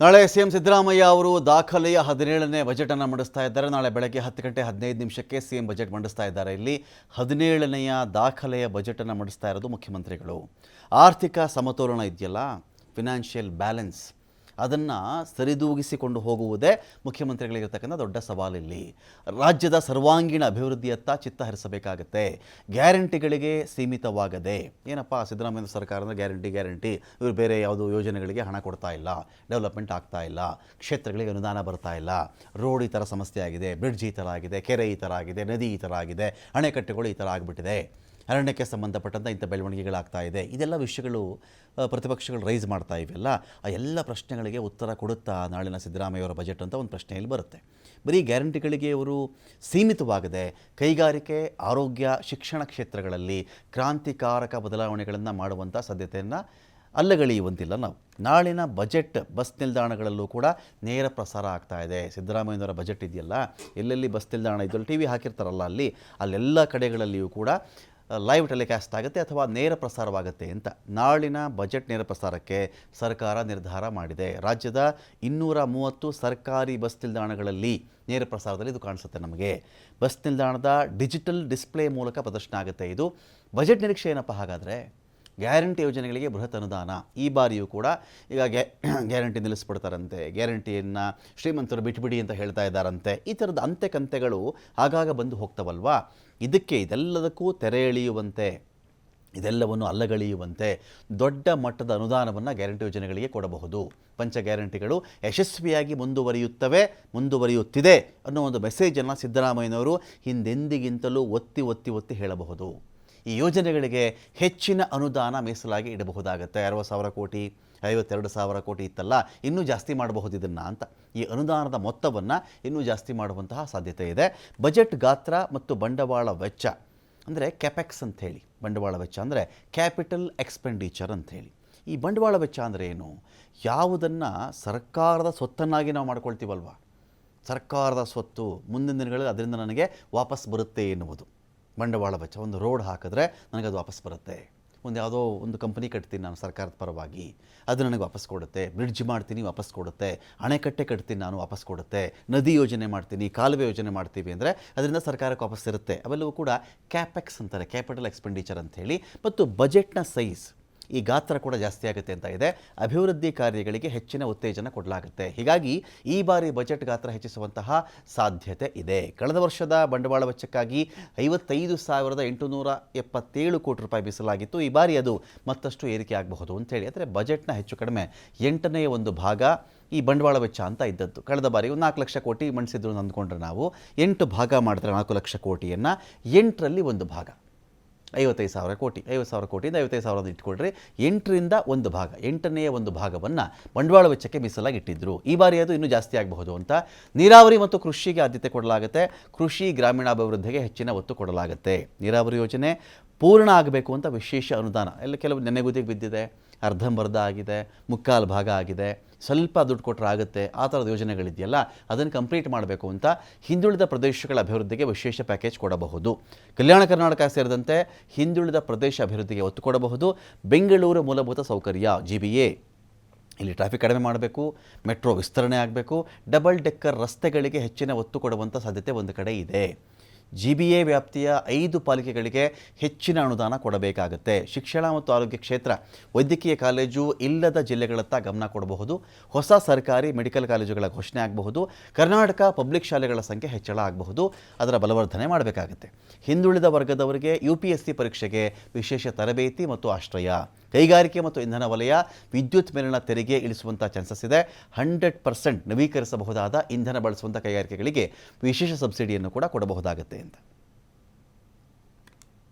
ನಾಳೆ ಸಿಎಂ ಸಿದ್ದರಾಮಯ್ಯ ಅವರು ದಾಖಲೆಯ 17ನೇ ಬಜೆಟ್ ಅನ್ನು ಮಂಡಿಸ್ತಾ ಇದ್ದಾರೆ. ನಾಳೆ ಬೆಳಗ್ಗೆ 10 ಗಂಟೆ 15 ನಿಮಿಷಕ್ಕೆ ಸಿಎಂ ಬಜೆಟ್ ಮಂಡಿಸ್ತಾ ಇದ್ದಾರೆ. ಇಲ್ಲಿ 17ನೆಯ ದಾಖಲೆಯ ಬಜೆಟ್ ಅನ್ನು ಮಂಡಿಸ್ತಾ ಇರೋದು ಮುಖ್ಯಮಂತ್ರಿಗಳು. ಆರ್ಥಿಕ ಸಮತೋಲನ ಇದೆಯಲ್ಲ, ಫಿನಾನ್ಷಿಯಲ್ ಬ್ಯಾಲೆನ್ಸ್, ಅದನ್ನು ಸರಿದೂಗಿಸಿಕೊಂಡು ಹೋಗುವುದೇ ಮುಖ್ಯಮಂತ್ರಿಗಳಿಗಿರ್ತಕ್ಕಂಥ ದೊಡ್ಡ ಸವಾಲಿಲ್ಲಿ. ರಾಜ್ಯದ ಸರ್ವಾಂಗೀಣ ಅಭಿವೃದ್ಧಿಯತ್ತ ಚಿತ್ತ ಹರಿಸಬೇಕಾಗತ್ತೆ. ಗ್ಯಾರಂಟಿಗಳಿಗೆ ಸೀಮಿತವಾಗದೆ, ಏನಪ್ಪ ಸಿದ್ದರಾಮಯ್ಯ ಸರ್ಕಾರ ಅಂದರೆ ಗ್ಯಾರಂಟಿ ಇವರು ಬೇರೆ ಯಾವುದೋ ಯೋಜನೆಗಳಿಗೆ ಹಣ ಕೊಡ್ತಾ ಇಲ್ಲ, ಡೆವಲಪ್ಮೆಂಟ್ ಆಗ್ತಾ ಇಲ್ಲ, ಕ್ಷೇತ್ರಗಳಿಗೆ ಅನುದಾನ ಬರ್ತಾ ಇಲ್ಲ, ರೋಡ್ ಈ ಥರ ಸಮಸ್ಯೆ ಆಗಿದೆ, ಬ್ರಿಡ್ಜ್ ಈ ಥರ ಆಗಿದೆ, ಕೆರೆ ಈ ಥರ ಆಗಿದೆ, ನದಿ ಈ ಥರ ಆಗಿದೆ, ಅಣೆಕಟ್ಟೆಗಳು ಈ ಥರ ಆಗಿಬಿಟ್ಟಿದೆ, ಅರಣ್ಯಕ್ಕೆ ಸಂಬಂಧಪಟ್ಟಂಥ ಇಂಥ ಬೆಳವಣಿಗೆಗಳಾಗ್ತಾ ಇದೆ. ಇದೆಲ್ಲ ವಿಷಯಗಳು ಪ್ರತಿಪಕ್ಷಗಳು ರೈಸ್ ಮಾಡ್ತಾ ಇವೆಲ್ಲ. ಆ ಎಲ್ಲ ಪ್ರಶ್ನೆಗಳಿಗೆ ಉತ್ತರ ಕೊಡುತ್ತಾ ನಾಳಿನ ಸಿದ್ದರಾಮಯ್ಯವರ ಬಜೆಟ್ ಅಂತ ಒಂದು ಪ್ರಶ್ನೆಯಲ್ಲಿ ಬರುತ್ತೆ. ಬರೀ ಗ್ಯಾರಂಟಿಗಳಿಗೆ ಅವರು ಸೀಮಿತವಾಗದೆ ಕೈಗಾರಿಕೆ, ಆರೋಗ್ಯ, ಶಿಕ್ಷಣ ಕ್ಷೇತ್ರಗಳಲ್ಲಿ ಕ್ರಾಂತಿಕಾರಕ ಬದಲಾವಣೆಗಳನ್ನು ಮಾಡುವಂಥ ಸಾಧ್ಯತೆಯನ್ನು ಅಲ್ಲಗಳೆಯುವಂತಿಲ್ಲ ನಾವು. ನಾಳಿನ ಬಜೆಟ್ ಬಸ್ ನಿಲ್ದಾಣಗಳಲ್ಲೂ ಕೂಡ ನೇರ ಪ್ರಸಾರ ಆಗ್ತಾ ಇದೆ. ಸಿದ್ದರಾಮಯ್ಯನವರ ಬಜೆಟ್ ಇದೆಯಲ್ಲ, ಎಲ್ಲೆಲ್ಲಿ ಬಸ್ ನಿಲ್ದಾಣ ಇದರಲ್ಲಿ ಟಿ ವಿ ಹಾಕಿರ್ತಾರಲ್ಲ, ಅಲ್ಲೆಲ್ಲ ಕಡೆಗಳಲ್ಲಿಯೂ ಕೂಡ ಲೈವ್ ಟೆಲಿಕಾಸ್ಟ್ ಆಗುತ್ತೆ ಅಥವಾ ನೇರ ಪ್ರಸಾರವಾಗುತ್ತೆ ಅಂತ. ನಾಳಿನ ಬಜೆಟ್ ನೇರ ಪ್ರಸಾರಕ್ಕೆ ಸರ್ಕಾರ ನಿರ್ಧಾರ ಮಾಡಿದೆ. ರಾಜ್ಯದ 230 ಸರ್ಕಾರಿ ಬಸ್ ನಿಲ್ದಾಣಗಳಲ್ಲಿ ನೇರ ಪ್ರಸಾರದಲ್ಲಿ ಇದು ಕಾಣಿಸುತ್ತೆ ನಮಗೆ. ಬಸ್ ನಿಲ್ದಾಣದ ಡಿಜಿಟಲ್ ಡಿಸ್ಪ್ಲೇ ಮೂಲಕ ಪ್ರದರ್ಶನ ಆಗುತ್ತೆ. ಇದು ಬಜೆಟ್ ನಿರೀಕ್ಷೆ ಏನಪ್ಪ ಹಾಗಾದರೆ? ಗ್ಯಾರಂಟಿ ಯೋಜನೆಗಳಿಗೆ ಬೃಹತ್ ಅನುದಾನ. ಈ ಬಾರಿಯೂ ಕೂಡ ಈಗ ಗ್ಯಾರಂಟಿ ನಿಲ್ಲಿಸ್ಬಿಡ್ತಾರಂತೆ, ಗ್ಯಾರಂಟಿಯನ್ನು ಶ್ರೀಮಂತರು ಬಿಟ್ಬಿಡಿ ಅಂತ ಹೇಳ್ತಾ ಇದ್ದಾರಂತೆ. ಈ ಥರದ ಅಂತೆ ಕಂತೆಗಳು ಆಗಾಗ ಬಂದು ಹೋಗ್ತವಲ್ವಾ. ಇದೆಲ್ಲದಕ್ಕೂ ತೆರೆ ಎಳೆಯುವಂತೆ, ಇದೆಲ್ಲವನ್ನು ಅಲ್ಲಗಳೆಯುವಂತೆ ದೊಡ್ಡ ಮಟ್ಟದ ಅನುದಾನವನ್ನು ಗ್ಯಾರಂಟಿ ಯೋಜನೆಗಳಿಗೆ ಕೊಡಬಹುದು. ಪಂಚ ಗ್ಯಾರಂಟಿಗಳು ಯಶಸ್ವಿಯಾಗಿ ಮುಂದುವರಿಯುತ್ತಿದೆ ಅನ್ನೋ ಒಂದು ಮೆಸೇಜನ್ನು ಸಿದ್ದರಾಮಯ್ಯನವರು ಹಿಂದೆಂದಿಗಿಂತಲೂ ಒತ್ತಿ ಹೇಳಬಹುದು. ಈ ಯೋಜನೆಗಳಿಗೆ ಹೆಚ್ಚಿನ ಅನುದಾನ ಮೀಸಲಾಗಿ ಇಡಬಹುದಾಗುತ್ತೆ. 60,000 ಕೋಟಿ, 52,000 ಕೋಟಿ ಇತ್ತಲ್ಲ, ಇನ್ನೂ ಜಾಸ್ತಿ ಮಾಡಬಹುದು ಇದನ್ನು ಅಂತ. ಈ ಅನುದಾನದ ಮೊತ್ತವನ್ನು ಇನ್ನೂ ಜಾಸ್ತಿ ಮಾಡುವಂತಹ ಸಾಧ್ಯತೆ ಇದೆ. ಬಜೆಟ್ ಗಾತ್ರ ಮತ್ತು ಬಂಡವಾಳ ವೆಚ್ಚ ಅಂದರೆ ಕ್ಯಾಪೆಕ್ಸ್ ಅಂಥೇಳಿ, ಬಂಡವಾಳ ವೆಚ್ಚ ಅಂದರೆ ಕ್ಯಾಪಿಟಲ್ ಎಕ್ಸ್ಪೆಂಡಿಚರ್ ಅಂಥೇಳಿ. ಈ ಬಂಡವಾಳ ವೆಚ್ಚ ಅಂದರೆ ಏನು? ಯಾವುದನ್ನು ಸರ್ಕಾರದ ಸ್ವತ್ತನ್ನಾಗಿ ನಾವು ಮಾಡ್ಕೊಳ್ತೀವಲ್ವ, ಸರ್ಕಾರದ ಸ್ವತ್ತು ಮುಂದಿನ ದಿನಗಳಲ್ಲಿ ಅದರಿಂದ ನನಗೆ ವಾಪಸ್ ಬರುತ್ತೆ ಎನ್ನುವುದು ಬಂಡವಾಳ ವೆಚ್ಚ. ಒಂದು ರೋಡ್ ಹಾಕಿದ್ರೆ ನನಗದು ವಾಪಸ್ ಬರುತ್ತೆ. ಯಾವುದೋ ಒಂದು ಕಂಪನಿ ಕಟ್ತೀನಿ ನಾನು ಸರ್ಕಾರದ ಪರವಾಗಿ, ಅದು ನನಗೆ ವಾಪಸ್ ಕೊಡುತ್ತೆ. ಬ್ರಿಡ್ಜ್ ಮಾಡ್ತೀನಿ, ವಾಪಸ್ ಕೊಡುತ್ತೆ. ಅಣೆಕಟ್ಟೆ ಕಟ್ತೀನಿ ನಾನು, ವಾಪಸ್ ಕೊಡುತ್ತೆ. ನದಿ ಯೋಜನೆ ಮಾಡ್ತೀನಿ, ಕಾಲುವೆ ಯೋಜನೆ ಮಾಡ್ತೀವಿ ಅಂದರೆ ಅದರಿಂದ ಸರ್ಕಾರಕ್ಕೆ ವಾಪಸ್ ಇರುತ್ತೆ. ಅವೆಲ್ಲವೂ ಕೂಡ ಕ್ಯಾಪೆಕ್ಸ್ ಅಂತಾರೆ, ಕ್ಯಾಪಿಟಲ್ ಎಕ್ಸ್ಪೆಂಡಿಚರ್ ಅಂಥೇಳಿ. ಮತ್ತು ಬಜೆಟ್ನ ಸೈಜ್, ಈ ಗಾತ್ರ ಕೂಡ ಜಾಸ್ತಿ ಆಗುತ್ತೆ ಅಂತ ಇದೆ. ಅಭಿವೃದ್ಧಿ ಕಾರ್ಯಗಳಿಗೆ ಹೆಚ್ಚಿನ ಉತ್ತೇಜನ ಕೊಡಲಾಗುತ್ತೆ. ಹೀಗಾಗಿ ಈ ಬಾರಿ ಬಜೆಟ್ ಗಾತ್ರ ಹೆಚ್ಚಿಸುವಂತಹ ಸಾಧ್ಯತೆ ಇದೆ. ಕಳೆದ ವರ್ಷದ ಬಂಡವಾಳ ವೆಚ್ಚಕ್ಕಾಗಿ 55,877 ಕೋಟಿ ರೂಪಾಯಿ ಮೀಸಲಾಗಿತ್ತು. ಈ ಬಾರಿ ಅದು ಮತ್ತಷ್ಟು ಏರಿಕೆ ಆಗಬಹುದು ಅಂಥೇಳಿ. ಅಂದರೆ ಬಜೆಟ್ನ ಹೆಚ್ಚು ಕಡಿಮೆ 8ನೇ ಒಂದು ಭಾಗ ಈ ಬಂಡವಾಳ ವೆಚ್ಚ ಅಂತ ಇದ್ದದ್ದು. ಕಳೆದ ಬಾರಿ 4 ಲಕ್ಷ ಕೋಟಿ ಮಂಡಿಸಿದ್ರು ಅಂದ್ಕೊಂಡ್ರೆ ನಾವು 8 ಭಾಗ ಮಾಡಿದ್ರೆ 4 ಲಕ್ಷ ಕೋಟಿಯನ್ನು 8ರಲ್ಲಿ ಒಂದು ಭಾಗ 55,000 ಕೋಟಿ, 50,000 ಕೋಟಿಯಿಂದ 55,000 ಇಟ್ಕೊಳ್ರಿ. 8ರಿಂದ ಒಂದು ಭಾಗ, 8ನೆಯ ಒಂದು ಭಾಗವನ್ನು ಬಂಡವಾಳ ವೆಚ್ಚಕ್ಕೆ ಮೀಸಲಾಗಿ ಇಟ್ಟಿದ್ದರು. ಈ ಬಾರಿ ಅದು ಇನ್ನೂ ಜಾಸ್ತಿ ಆಗಬಹುದು ಅಂತ. ನೀರಾವರಿ ಮತ್ತು ಕೃಷಿಗೆ ಆದ್ಯತೆ ಕೊಡಲಾಗುತ್ತೆ. ಕೃಷಿ ಗ್ರಾಮೀಣಾಭಿವೃದ್ಧಿಗೆ ಹೆಚ್ಚಿನ ಒತ್ತು ಕೊಡಲಾಗುತ್ತೆ. ನೀರಾವರಿ ಯೋಜನೆ ಪೂರ್ಣ ಆಗಬೇಕು ಅಂತ ವಿಶೇಷ ಅನುದಾನ ಕೆಲವು ನೆನೆಗುದಿಗೆ ಬಿದ್ದಿದೆ, ಅರ್ಧಂಬರ್ಧ ಆಗಿದೆ, ಮುಕ್ಕಾಲು ಭಾಗ ಆಗಿದೆ, ಸ್ವಲ್ಪ ದುಡ್ಡು ಕೊಟ್ಟರೆ ಆಗುತ್ತೆ. ಆ ಥರದ ಯೋಜನೆಗಳಿದೆಯಲ್ಲ, ಅದನ್ನು ಕಂಪ್ಲೀಟ್ ಮಾಡಬೇಕು ಅಂತ ಹಿಂದುಳಿದ ಪ್ರದೇಶಗಳ ಅಭಿವೃದ್ಧಿಗೆ ವಿಶೇಷ ಪ್ಯಾಕೇಜ್ ಕೊಡಬಹುದು. ಕಲ್ಯಾಣ ಕರ್ನಾಟಕ ಸೇರಿದಂತೆ ಹಿಂದುಳಿದ ಪ್ರದೇಶ ಅಭಿವೃದ್ಧಿಗೆ ಒತ್ತು ಕೊಡಬಹುದು. ಬೆಂಗಳೂರು ಮೂಲಭೂತ ಸೌಕರ್ಯ GBA, ಇಲ್ಲಿ ಟ್ರಾಫಿಕ್ ಕಡಿಮೆ ಮಾಡಬೇಕು, ಮೆಟ್ರೋ ವಿಸ್ತರಣೆ ಆಗಬೇಕು, ಡಬಲ್ ಡೆಕ್ಕರ್ ರಸ್ತೆಗಳಿಗೆ ಹೆಚ್ಚಿನ ಒತ್ತು ಕೊಡುವಂಥ ಸಾಧ್ಯತೆ ಒಂದು ಕಡೆ ಇದೆ. GBA ವ್ಯಾಪ್ತಿಯ 5 ಪಾಲಿಕೆಗಳಿಗೆ ಹೆಚ್ಚಿನ ಅನುದಾನ ಕೊಡಬೇಕಾಗುತ್ತೆ. ಶಿಕ್ಷಣ ಮತ್ತು ಆರೋಗ್ಯ ಕ್ಷೇತ್ರ, ವೈದ್ಯಕೀಯ ಕಾಲೇಜು ಇಲ್ಲದ ಜಿಲ್ಲೆಗಳತ್ತ ಗಮನ ಕೊಡಬಹುದು. ಹೊಸ ಸರ್ಕಾರಿ ಮೆಡಿಕಲ್ ಕಾಲೇಜುಗಳ ಘೋಷಣೆ ಆಗಬಹುದು. ಕರ್ನಾಟಕ ಪಬ್ಲಿಕ್ ಶಾಲೆಗಳ ಸಂಖ್ಯೆ ಹೆಚ್ಚಳ ಆಗಬಹುದು. ಅದರ ಬಲವರ್ಧನೆ ಮಾಡಬೇಕಾಗುತ್ತೆ. ಹಿಂದುಳಿದ ವರ್ಗದವರಿಗೆ UPSC ಪರೀಕ್ಷೆಗೆ ವಿಶೇಷ ತರಬೇತಿ ಮತ್ತು ಆಶ್ರಯ. ಕೈಗಾರಿಕೆ ಮತ್ತು ಇಂಧನ ವಲಯ, ವಿದ್ಯುತ್ ಮೇಲಿನ ತೆರಿಗೆ ಇಳಿಸುವಂಥ ಚಾನ್ಸಸ್ ಇದೆ. 100% ನವೀಕರಿಸಬಹುದಾದ ಇಂಧನ ಬಳಸುವಂಥ ಕೈಗಾರಿಕೆಗಳಿಗೆ ವಿಶೇಷ ಸಬ್ಸಿಡಿಯನ್ನು ಕೂಡ ಕೊಡಬಹುದಾಗುತ್ತೆ ಅಂತ.